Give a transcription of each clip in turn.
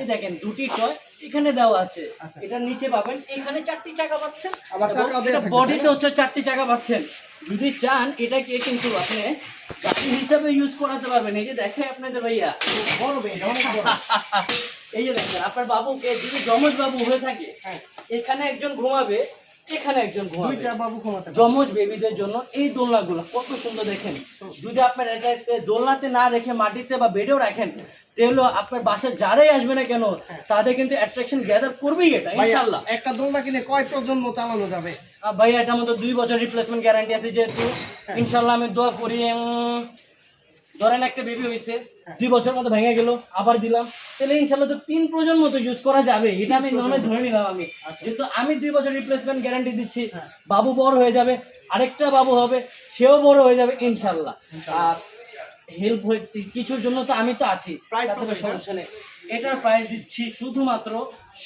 এই দেখেন দুটি টয় এখানে দেওয়া আছে, এটা নিচে পাবেন, এখানে 4টি চাকা পাচ্ছেন, আবার চাকা দেয়া থাকবে, বডিতে হচ্ছে 4টি চাকা পাচ্ছেন। যদি চান এটাকে কিন্তু আপনি গাড়ি হিসাবে ইউজ করাতে পারবেন। এই যে দেখে আপনাদের ভাইয়া বড় ভাই, অনেক বড়। এই যে দেখেন আপনার বাবুকে যদি যমজ বাবু হয়ে থাকে, এখানে একজন ঘুমাবে, এখানে একজন ঘুমাবে, দুইটা বাবু ঘুমাতে পারবে। যমজ বেবিদের জন্য এই দোলনাগুলো কত সুন্দর দেখেন। যদি আপনার এটাকে দোলনাতে না রেখে মাটিতে বা বেডেও রাখেন, তাহলে আপনার বাসায় যারাই আসবে না কেন তাদের কিন্তু অ্যাট্রাকশন গ্যাদার করবেই এটা ভাইয়া, ইনশাআল্লাহ। একটা দোলনা কিনে কয় প্রজন্ম চালানো যাবে? ভাই এটার মধ্যে 2 বছর রিপ্লেসমেন্ট গ্যারান্টি আছে, যেহেতু ইনশাআল্লাহ আমি দোয়া করি। ধরেন একটা বেবি হয়েছে, 2 বছর মতো ভেঙে গেল, আবার দিলাম, তাহলে ইনশাআল্লাহ তো 3 প্রজন্ম তো ইউজ করা যাবে। এটা আমি নর্মালি ধরে নিলাম আমি, যেহেতু আমি 2 বছর রিপ্লেসমেন্ট গ্যারান্টি দিচ্ছি। বাবু বড় হয়ে যাবে, আরেকটা বাবু হবে, সেও বড় হয়ে যাবে ইনশাআল্লাহ। আর হেল্প কিছুর জন্য তো আমি তো আছি, প্রাইস তাতে কত কোনো সমস্যা নেই। এটার প্রাইস দিচ্ছি শুধুমাত্র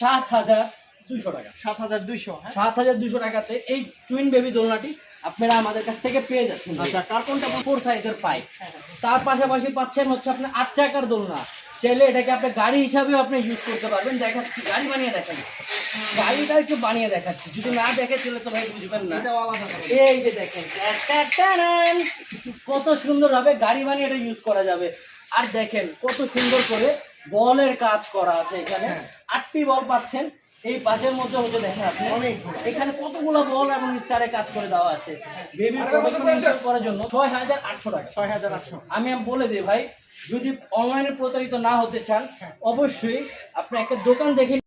7,200 টাকা। 7,200। 7,200 টাকাতে এই টুইন বেবি দোলনাটি আপনারা আমাদের কাছ থেকে পেয়ে যাচ্ছেন। আচ্ছা, কার্টনটা 4 সাইজের পাইপ, তার পাশাপাশি পাচ্ছেন হচ্ছে আপনার 8 চাকার দোলনা। চাইলে এটাকে আপনি গাড়ি হিসাবেও আপনি ইউজ করতে পারবেন। দেখাচ্ছি, গাড়ি বানিয়ে দেখাচ্ছি, গাড়িটা একটু বানিয়ে দেখাচ্ছি, যদি না দেখে তাহলে তো ভাই বুঝবেন না। এটাও আলাদা হবে। এই যে দেখেন কত সুন্দর ভাবে গাড়ি বানিয়ে এটা ইউজ করা যাবে। আর দেখেন কত সুন্দর করে বলের কাজ করা আছে এখানে, 8টি বল পাচ্ছেন। এই পাশের মধ্যে হচ্ছে দেখেন আপনি এখানে কতগুলো বল এবং স্টারে কাজ করে দেওয়া আছে। বেবি প্রোডাকশন ইনস্টল করার জন্য 6,800 টাকা। 6,800। আমি বলে দিই ভাই, যদি অনলাইনে প্রতারিত না হতে চান, অবশ্যই আপনি একটা দোকান দেখে